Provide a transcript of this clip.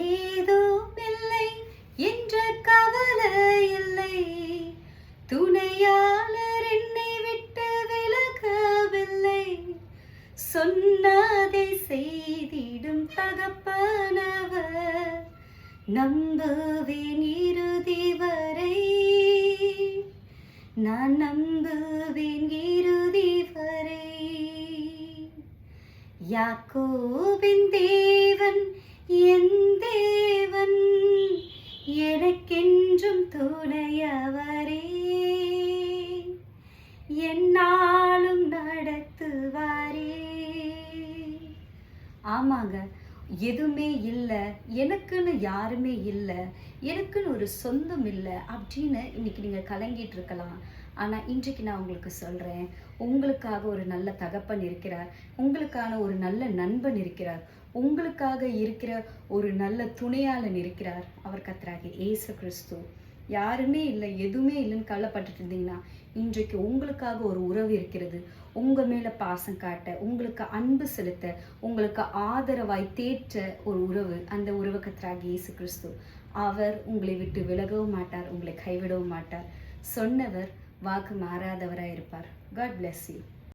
ஏதும் இல்லை என்ற கவலை இல்லை, துணையாளர் என்னை விட்டு விலகவில்லை, சொன்னதை செய்திடும் தகப்பனவர், நம்புவேன் இறுதி வரை, நான் நம்புவேன் இறுதி வரை. யாக்கோபின் தேவன் என் தேவன், எனக்கென்றும் துணையவரே, என்னாலும் நடத்துவாரே. ஆமாங்க, எதுவுமே இல்லை, எனக்குன்னு யாருமே இல்லை, எனக்குன்னு ஒரு சொந்தம் இல்லை அப்படின்னு இன்னைக்கு நீங்கள் கலங்கிட்டு இருக்கலாம். ஆனால் இன்றைக்கு நான் உங்களுக்கு சொல்கிறேன், உங்களுக்காக ஒரு நல்ல தகப்பன் இருக்கிறார், உங்களுக்கான ஒரு நல்ல நண்பன் இருக்கிறார், உங்களுக்காக இருக்கிற ஒரு நல்ல துணையாளன் இருக்கிறார். அவர் கர்த்தராகிய இயேசு கிறிஸ்து. யாருமே இல்லை, எதுவுமே இல்லைன்னு கவலைப்பட்டுட்டு இருந்தீங்கன்னா இன்றைக்கு உங்களுக்காக ஒரு உறவு இருக்கிறது. உங்கள் மேலே பாசம் காட்ட, உங்களுக்கு அன்பு செலுத்த, உங்களுக்கு ஆதரவாய் தேற்ற ஒரு உறவு. அந்த உறவு கர்த்தராகிய இயேசு கிறிஸ்து. அவர் உங்களை விட்டு விலகவும் மாட்டார், உங்களை கைவிடவும் மாட்டார். சொன்னவர் வாக்கு மாறாதவராக இருப்பார். God bless you.